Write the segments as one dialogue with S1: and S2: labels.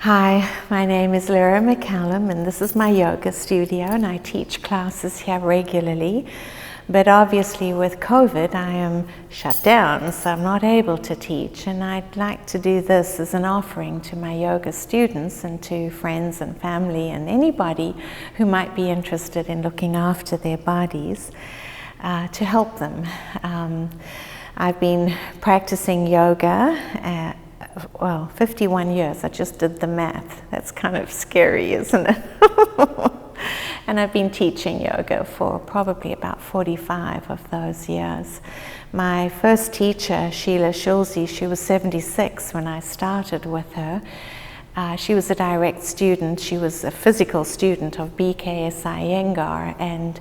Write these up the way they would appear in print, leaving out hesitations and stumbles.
S1: Hi, my name is Lura and this is my yoga studio, and I teach classes here regularly. But obviously with COVID I am shut down, so I'm not able to teach, and I'd like to do this as an offering to my yoga students and to friends and family and anybody who might be interested in looking after their bodies, to help them. I've been practicing yoga 51 years. I just did the math. That's kind of scary, isn't it? And I've been teaching yoga for probably about 45 of those years. My first teacher, Sheila Schulze, she was 76 when I started with her. She was a direct student. She was a physical student of BKSI Iyengar, and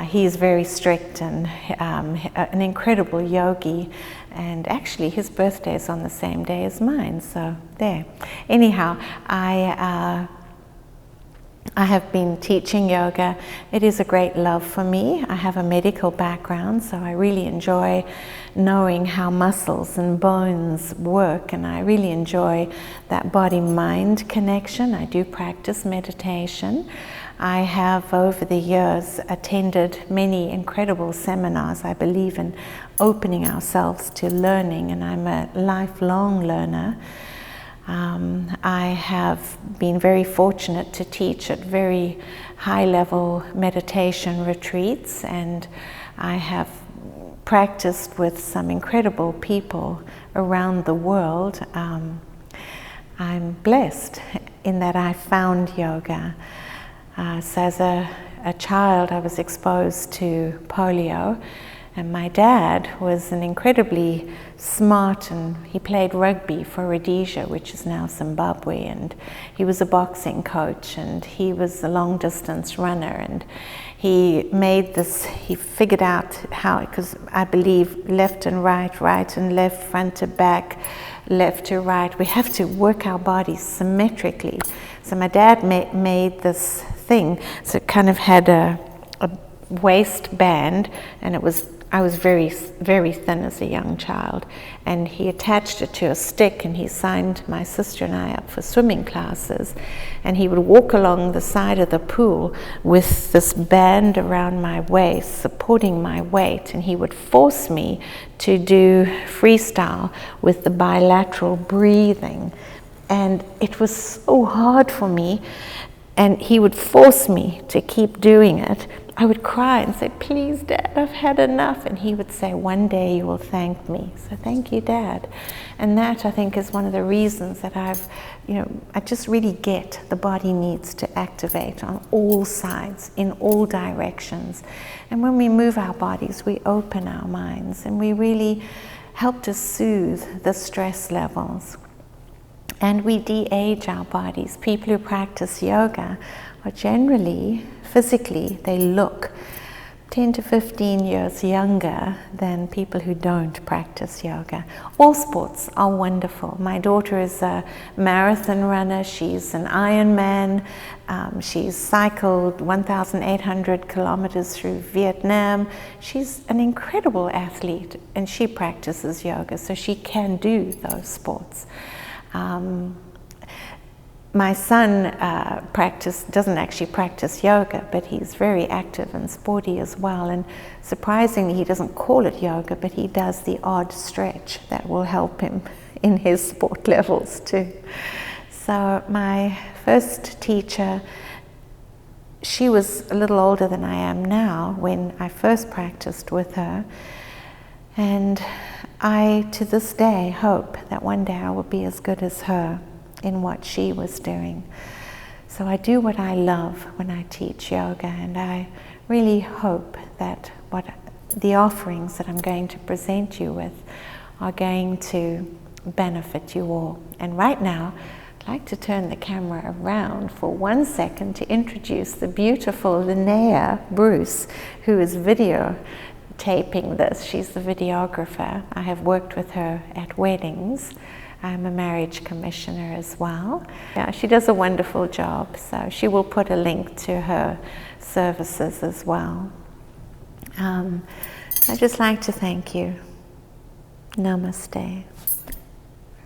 S1: he's very strict and an incredible yogi, and actually his birthday is on the same day as mine, so there. Anyhow, I have been teaching yoga. It is a great love for me. I have a medical background, so I really enjoy knowing how muscles and bones work, and I really enjoy that body-mind connection. I do practice meditation. I have over the years attended many incredible seminars. I believe in opening ourselves to learning, and I'm a lifelong learner. I have been very fortunate to teach at very high-level meditation retreats, and I have practiced with some incredible people around the world. I'm blessed in that I found yoga. So as a child, I was exposed to polio, and my dad was an incredibly smart, and he played rugby for Rhodesia, which is now Zimbabwe, and he was a boxing coach, and he was a long distance runner, and he figured out how, because I believe left and right, right and left, front to back, left to right, we have to work our bodies symmetrically. So my dad made this thing, so it kind of had a waistband, and I was very, very thin as a young child, and he attached it to a stick, and he signed my sister and I up for swimming classes, and he would walk along the side of the pool with this band around my waist, supporting my weight, and he would force me to do freestyle with the bilateral breathing, and it was so hard for me, and he would force me to keep doing it. I would cry and say, "Please, Dad, I've had enough." And he would say, "One day you will thank me." So thank you, Dad. And that, I think, is one of the reasons that I just really get the body needs to activate on all sides, in all directions. And when we move our bodies, we open our minds, and we really help to soothe the stress levels. And we de-age our bodies. People who practice yoga are generally, physically, they look 10 to 15 years younger than people who don't practice yoga. All sports are wonderful. My daughter is a marathon runner. She's an Ironman. She's cycled 1,800 kilometers through Vietnam. She's an incredible athlete, and she practices yoga, so she can do those sports. My son doesn't actually practice yoga, but he's very active and sporty as well, and surprisingly he doesn't call it yoga, but he does the odd stretch that will help him in his sport levels too. So my first teacher, she was a little older than I am now when I first practiced with her, and I, to this day, hope that one day I will be as good as her in what she was doing. So I do what I love when I teach yoga, and I really hope that the offerings that I'm going to present you with are going to benefit you all. And right now, I'd like to turn the camera around for 1 second to introduce the beautiful Linnea Bruce, who is videotaping this. She's the videographer. I have worked with her at weddings. I'm a marriage commissioner as well. Yeah, she does a wonderful job, so she will put a link to her services as well. I'd just like to thank you. Namaste.